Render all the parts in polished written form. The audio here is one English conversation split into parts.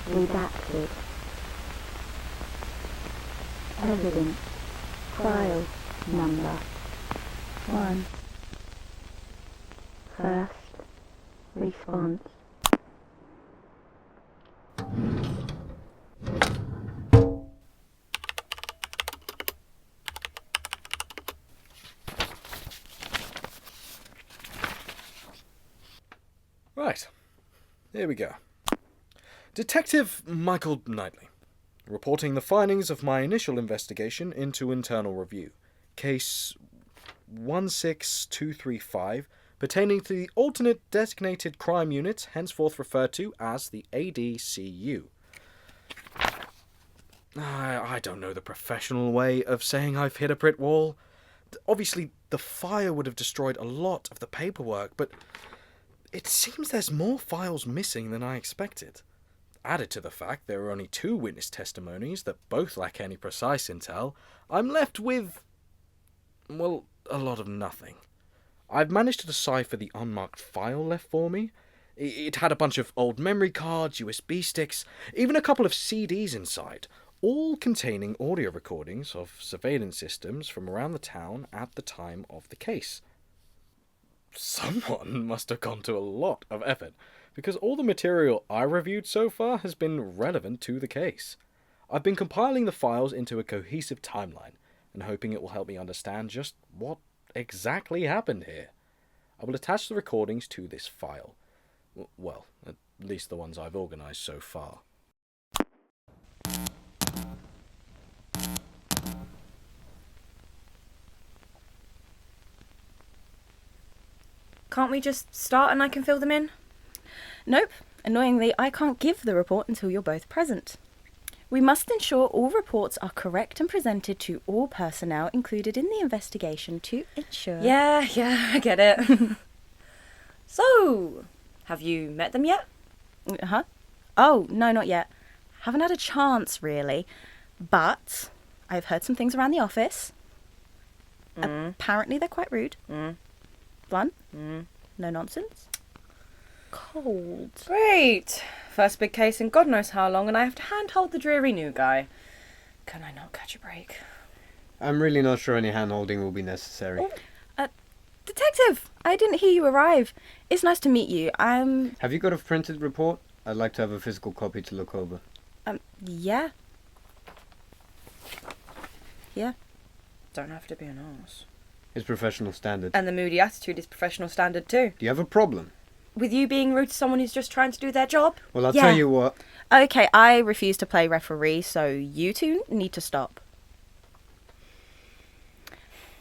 Redacted. Evidence. File number 1. First response. Right, here we go. Detective Michael Knightley, reporting the findings of my initial investigation into internal review, case 16235, pertaining to the alternate designated crime unit, henceforth referred to as the ADCU. I don't know the professional way of saying I've hit a brick wall. Obviously, the fire would have destroyed a lot of the paperwork, but it seems there's more files missing than I expected. Added to the fact there are only 2 witness testimonies that both lack any precise intel, I'm left with, well, a lot of nothing. I've managed to decipher the unmarked file left for me. It had a bunch of old memory cards, USB sticks, even a couple of CDs inside, all containing audio recordings of surveillance systems from around the town at the time of the case. Someone must have gone to a lot of effort, because all the material I reviewed so far has been relevant to the case. I've been compiling the files into a cohesive timeline, and hoping it will help me understand just what exactly happened here. I will attach the recordings to this file. Well, at least the ones I've organized so far. Can't we just start and I can fill them in? Nope. Annoyingly, I can't give the report until you're both present. We must ensure all reports are correct and presented to all personnel included in the investigation to ensure... Yeah, I get it. So, have you met them yet? Huh? Oh, no, not yet. Haven't had a chance, really. But I've heard some things around the office. Apparently they're quite rude. Blunt. No nonsense. Cold. Great. First big case in God knows how long, and I have to handhold the dreary new guy. Can I not catch a break? I'm really not sure any hand-holding will be necessary. Detective! I didn't hear you arrive. It's nice to meet you. Have you got a printed report? I'd like to have a physical copy to look over. Yeah. Yeah. Don't have to be an arse. It's professional standard. And the moody attitude is professional standard too. Do you have a problem? With you being rude to someone who's just trying to do their job? Well, I'll Yeah. tell you what. Okay, I refuse to play referee, so you two need to stop.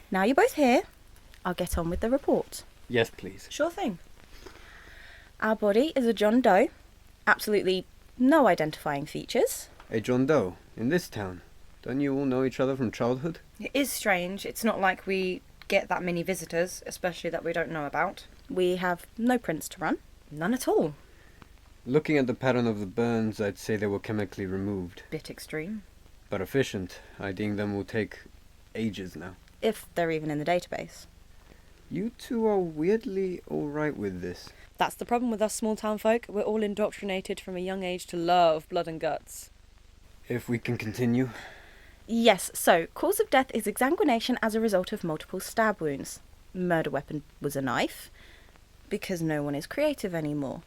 Now you're both here, I'll get on with the report. Yes, please. Sure thing. Our body is a John Doe. Absolutely no identifying features. A John Doe, in this town. Don't you all know each other from childhood? It is strange. It's not like we get that many visitors, especially that we don't know about. We have no prints to run. None at all. Looking at the pattern of the burns, I'd say they were chemically removed. Bit extreme. But efficient. IDing them will take ages now. If they're even in the database. You two are weirdly alright with this. That's the problem with us small town folk. We're all indoctrinated from a young age to love blood and guts. If we can continue. Yes, so cause of death is exsanguination as a result of multiple stab wounds. Murder weapon was a knife, because no one is creative anymore.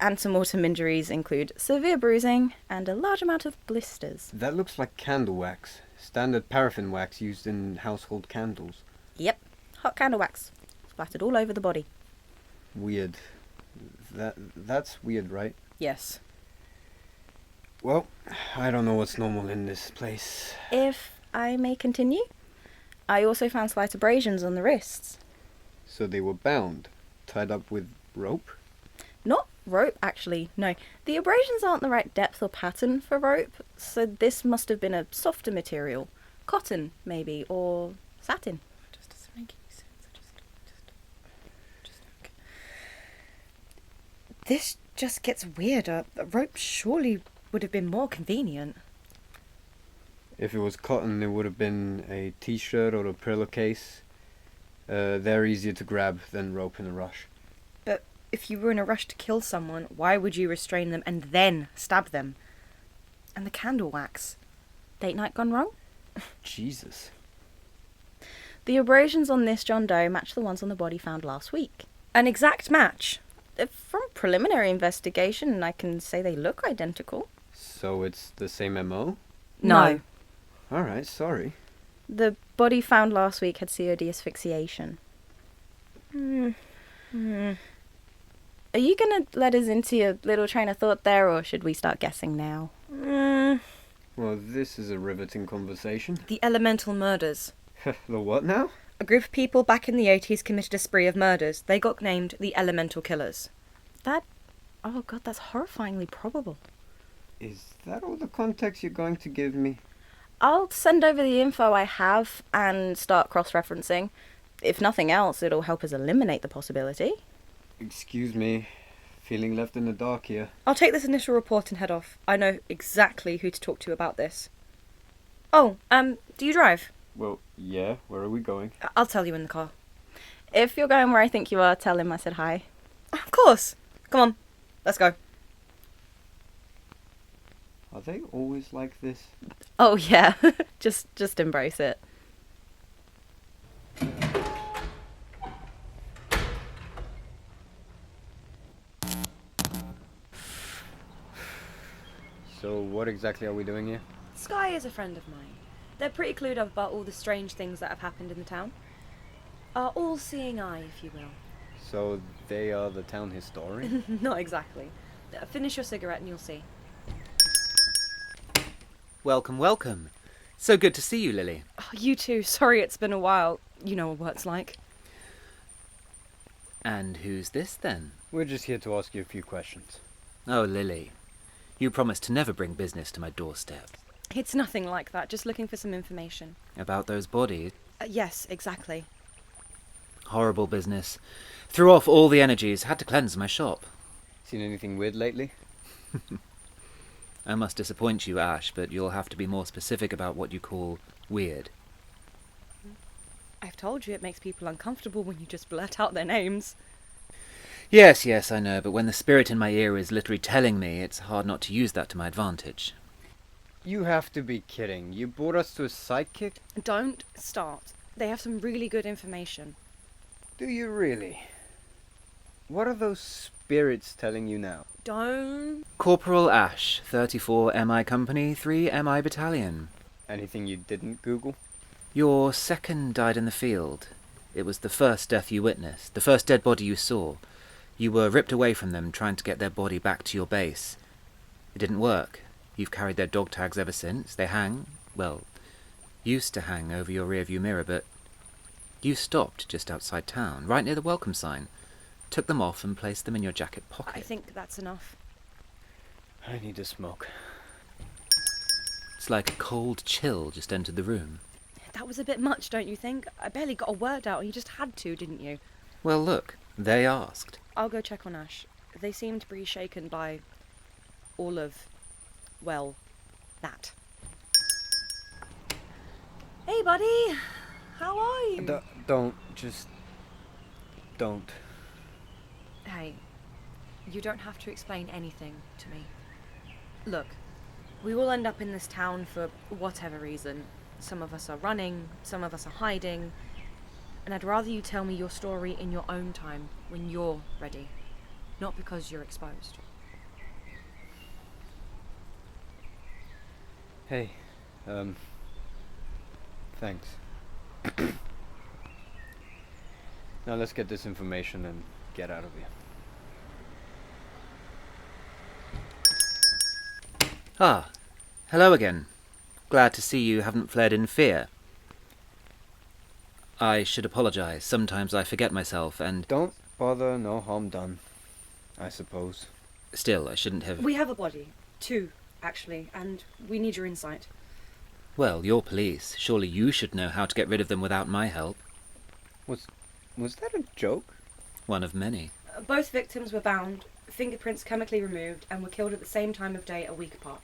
Antemortem injuries include severe bruising and a large amount of blisters. That looks like candle wax. Standard paraffin wax used in household candles. Yep, hot candle wax, splattered all over the body. Weird. That's weird, right? Yes. Well, I don't know what's normal in this place. If I may continue, I also found slight abrasions on the wrists. So they were bound, tied up with rope? Not rope, actually, no. The abrasions aren't the right depth or pattern for rope, so this must have been a softer material. Cotton, maybe, or satin. Just doesn't make any sense. Just think. This just gets weirder. A rope surely would have been more convenient. If it was cotton, it would have been a t-shirt or a pillowcase. They're easier to grab than rope in a rush. But If you were in a rush to kill someone, why would you restrain them and then stab them? And the candle wax. Date night gone wrong? Jesus. The abrasions on this John Doe match the ones on the body found last week. An exact match. From preliminary investigation, I can say they look identical. So it's the same MO? No. Alright, sorry. The body found last week had COD asphyxiation. Are you going to let us into your little train of thought there, or should we start guessing now? Well, this is a riveting conversation. The elemental murders. The what now? A group of people back in the 80s committed a spree of murders. They got named the Elemental Killers. Oh god, that's horrifyingly probable. Is that all the context you're going to give me? I'll send over the info I have and start cross-referencing. If nothing else, it'll help us eliminate the possibility. Excuse me. Feeling left in the dark here. I'll take this initial report and head off. I know exactly who to talk to about this. Oh, do you drive? Well, yeah. Where are we going? I'll tell you in the car. If you're going where I think you are, tell him I said hi. Of course. Come on. Let's go. Are they always like this? Oh yeah, just embrace it. So what exactly are we doing here? Sky is a friend of mine. They're pretty clued up about all the strange things that have happened in the town. All-seeing eye, if you will. So they are the town historian? Not exactly. Finish your cigarette and you'll see. Welcome, welcome. So good to see you, Lily. Oh, you too. Sorry it's been a while. You know what it's like. And who's this then? We're just here to ask you a few questions. Oh, Lily. You promised to never bring business to my doorstep. It's nothing like that. Just looking for some information. About those bodies? Yes, exactly. Horrible business. Threw off all the energies, had to cleanse my shop. Seen anything weird lately? I must disappoint you, Ash, but you'll have to be more specific about what you call weird. I've told you it makes people uncomfortable when you just blurt out their names. Yes, I know, but when the spirit in my ear is literally telling me, it's hard not to use that to my advantage. You have to be kidding. You brought us to a sidekick? Don't start. They have some really good information. Do you really? What are those spirits telling you now? Don't... Corporal Ash, 34 MI Company, 3 MI Battalion. Anything you didn't Google? Your second died in the field. It was the first death you witnessed, the first dead body you saw. You were ripped away from them, trying to get their body back to your base. It didn't work. You've carried their dog tags ever since. They hang, well, used to hang over your rearview mirror, but you stopped just outside town, right near the welcome sign, took them off and placed them in your jacket pocket. I think that's enough. I need a smoke. It's like a cold chill just entered the room. That was a bit much, don't you think? I barely got a word out and you just had to, didn't you? Well, look, they asked. I'll go check on Ash. They seem to be shaken by all of, well, that. Hey, buddy! How are you? Don't. Hey, you don't have to explain anything to me. Look, we will end up in this town for whatever reason. Some of us are running, some of us are hiding, and I'd rather you tell me your story in your own time, when you're ready, not because you're exposed. Hey, thanks. Now let's get this information and get out of here. Ah, hello again. Glad to see you haven't fled in fear. I should apologize. Sometimes I forget myself, and... Don't bother, no harm done, I suppose. Still, I shouldn't have... We have a body. 2, actually, and we need your insight. Well, you're police. Surely you should know how to get rid of them without my help. Was that a joke? One of many. Both victims were bound, fingerprints chemically removed, and were killed at the same time of day a week apart.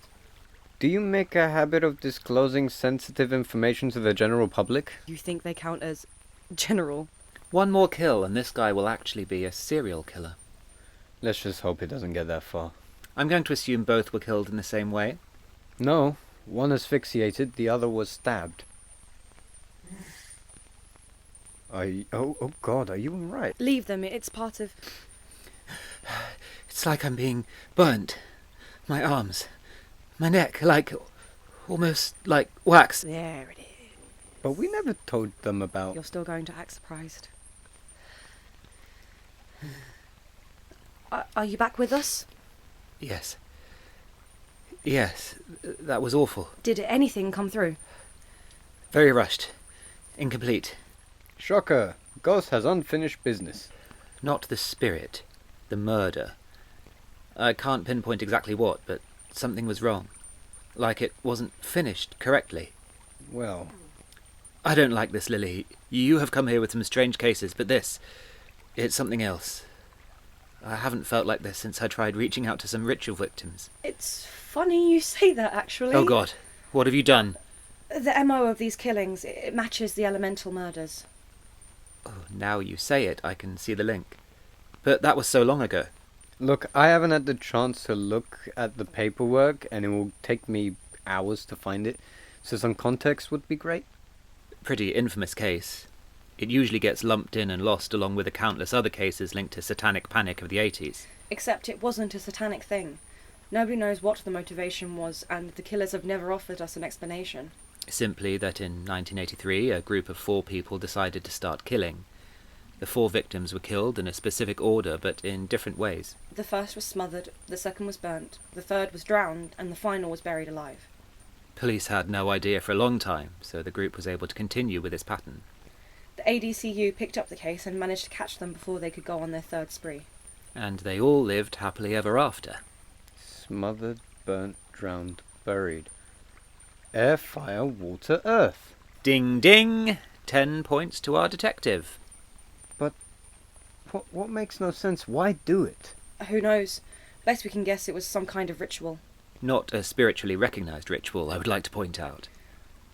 Do you make a habit of disclosing sensitive information to the general public? You think they count as general? One more kill, and this guy will actually be a serial killer. Let's just hope it doesn't get that far. I'm going to assume both were killed in the same way. No, one asphyxiated, the other was stabbed. Oh God, are you alright? Leave them, it's part of... It's like I'm being burnt. My arms, my neck, almost like wax. There it is. But we never told them about... You're still going to act surprised. Are you back with us? Yes. Yes, that was awful. Did anything come through? Very rushed. Incomplete. Shocker! Ghost has unfinished business. Not the spirit. The murder. I can't pinpoint exactly what, but something was wrong. Like it wasn't finished correctly. Well, I don't like this, Lily. You have come here with some strange cases, but this... it's something else. I haven't felt like this since I tried reaching out to some ritual victims. It's funny you say that, actually. Oh God, what have you done? The MO of these killings, it matches the elemental murders. Oh, now you say it, I can see the link. But that was so long ago. look, I haven't had the chance to look at the paperwork, and it will take me hours to find it, so some context would be great. Pretty infamous case. It usually gets lumped in and lost along with the countless other cases linked to satanic panic of the 80s. Except it wasn't a satanic thing. Nobody knows what the motivation was, and the killers have never offered us an explanation. Simply that in 1983 a group of 4 people decided to start killing. The 4 victims were killed in a specific order, but in different ways. The first was smothered, the second was burnt, the third was drowned, and the final was buried alive. Police had no idea for a long time, so the group was able to continue with this pattern. The ADCU picked up the case and managed to catch them before they could go on their third spree. And they all lived happily ever after. Smothered, burnt, drowned, buried. Air, fire, water, earth. Ding ding! 10 points to our detective. What makes no sense? Why do it? Who knows? Best we can guess it was some kind of ritual. Not a spiritually recognised ritual, I would like to point out.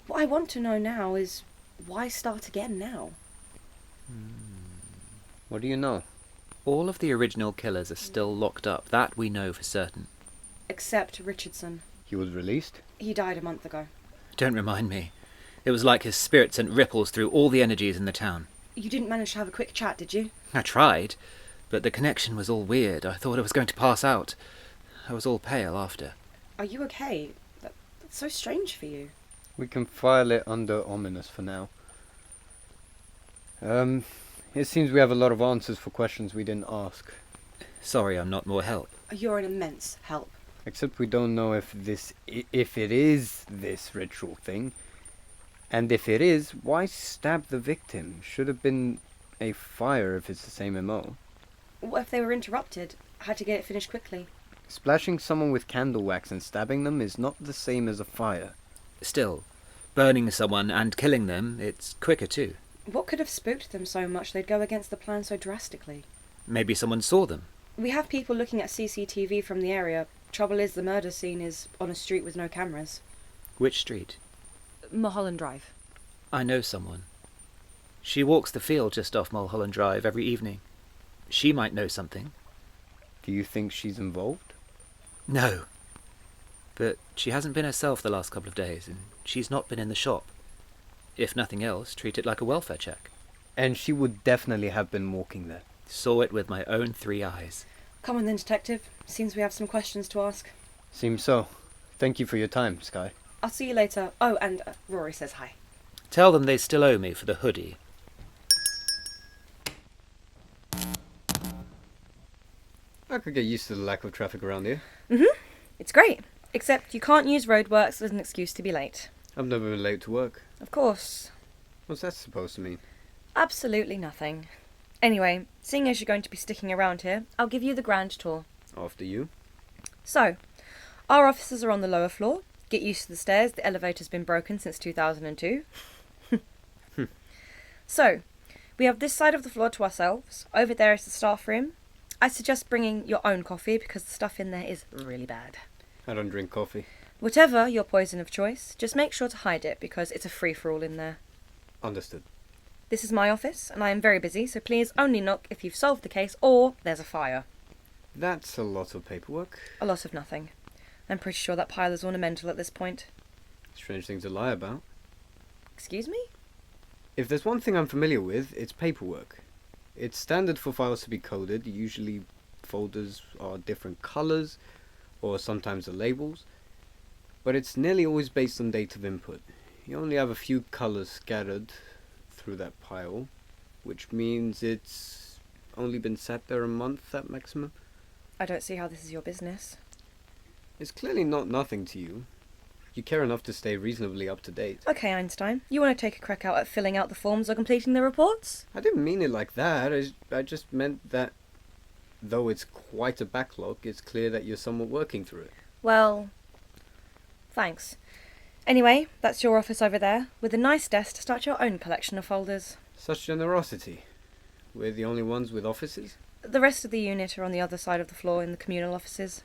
What I want to know now is, why start again now? What do you know? All of the original killers are still locked up, that we know for certain. Except Richardson. He was released? He died a month ago. Don't remind me. It was like his spirit sent ripples through all the energies in the town. You didn't manage to have a quick chat, did you? I tried, but the connection was all weird. I thought I was going to pass out. I was all pale after. Are you okay? That's so strange for you. We can file it under ominous for now. It seems we have a lot of answers for questions we didn't ask. Sorry I'm not more help. You're an immense help. Except we don't know if it is this ritual thing. And if it is, why stab the victim? Should have been a fire if it's the same MO. What if they were interrupted? Had to get it finished quickly. Splashing someone with candle wax and stabbing them is not the same as a fire. Still, burning someone and killing them, it's quicker too. What could have spooked them so much they'd go against the plan so drastically? Maybe someone saw them. We have people looking at CCTV from the area. Trouble is, the murder scene is on a street with no cameras. Which street? Mulholland Drive. I know someone. She walks the field just off Mulholland Drive every evening. She might know something. Do you think she's involved? No. But she hasn't been herself the last couple of days, and she's not been in the shop. If nothing else, treat it like a welfare check. And she would definitely have been walking there. Saw it with my own 3 eyes. Come on then, Detective. Seems we have some questions to ask. Seems so. Thank you for your time, Sky. I'll see you later. Oh, and Rory says hi. Tell them they still owe me for the hoodie. I could get used to the lack of traffic around here. It's great. Except you can't use roadworks as an excuse to be late. I've never been late to work. Of course. What's that supposed to mean? Absolutely nothing. Anyway, seeing as you're going to be sticking around here, I'll give you the grand tour. After you? So, our offices are on the lower floor. Get used to the stairs, the elevator's been broken since 2002. So, we have this side of the floor to ourselves. Over there is the staff room. I suggest bringing your own coffee because the stuff in there is really bad. I don't drink coffee. Whatever your poison of choice, just make sure to hide it because it's a free-for-all in there. Understood. This is my office and I am very busy, so please only knock if you've solved the case or there's a fire. That's a lot of paperwork. A lot of nothing. I'm pretty sure that pile is ornamental at this point. Strange thing to lie about. Excuse me? If there's one thing I'm familiar with, it's paperwork. It's standard for files to be coded. Usually folders are different colors, or sometimes the labels. But it's nearly always based on date of input. You only have a few colors scattered through that pile, which means it's only been sat there a month at maximum. I don't see how this is your business. It's clearly not nothing to you. You care enough to stay reasonably up to date. Okay, Einstein, you want to take a crack out at filling out the forms or completing the reports? I didn't mean it like that. I just meant that though it's quite a backlog, it's clear that you're somewhat working through it. Well, thanks. Anyway, that's your office over there, with a nice desk to start your own collection of folders. Such generosity. We're the only ones with offices? The rest of the unit are on the other side of the floor in the communal offices.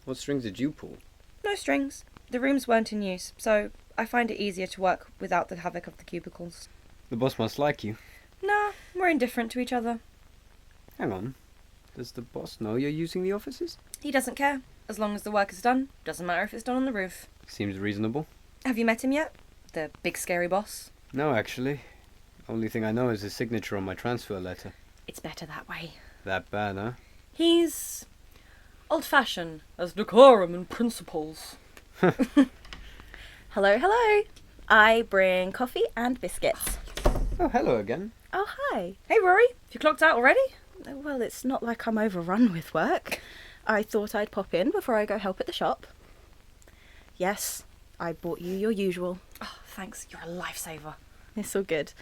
What strings did you pull? No strings. The rooms weren't in use, so I find it easier to work without the havoc of the cubicles. The boss must like you. Nah, we're indifferent to each other. Hang on. Does the boss know you're using the offices? He doesn't care. As long as the work is done, doesn't matter if it's done on the roof. Seems reasonable. Have you met him yet? The big scary boss? No, actually. Only thing I know is his signature on my transfer letter. It's better that way. That bad, huh? He's old-fashioned, as decorum and principles. Hello, hello. I bring coffee and biscuits. Oh, hello again. Oh, hi. Hey, Rory, you clocked out already? Well, it's not like I'm overrun with work. I thought I'd pop in before I go help at the shop. Yes, I bought you your usual. Oh, thanks. You're a lifesaver. It's all good.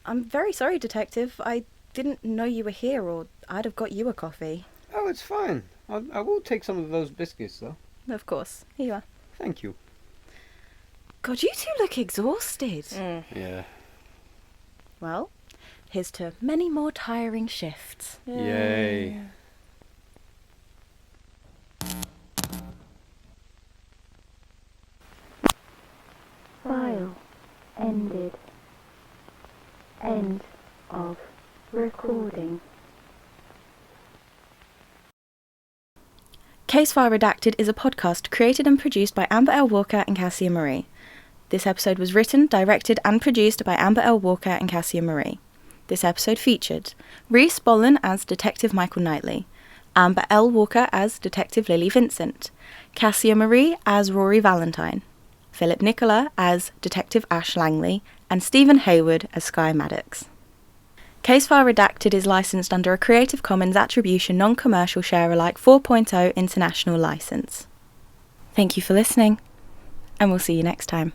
I'm very sorry, Detective. I didn't know you were here, or I'd have got you a coffee. Oh, it's fine. I will take some of those biscuits, though. Of course. Here you are. Thank you. God, you two look exhausted. Yeah. Well, here's to many more tiring shifts. Yay. File ended. End of recording. Case File Redacted is a podcast created and produced by Amber L. Walker and Cassia Marie. This episode was written, directed and produced by Amber L. Walker and Cassia Marie. This episode featured Rhys Bollen as Detective Michael Knightley, Amber L. Walker as Detective Lily Vincent, Cassia Marie as Rory Valentine, Philip Nicola as Detective Ash Langley, and Stephen Hayward as Sky Maddox. Case File Redacted is licensed under a Creative Commons Attribution Non-Commercial Share-alike 4.0 international license. Thank you for listening, and we'll see you next time.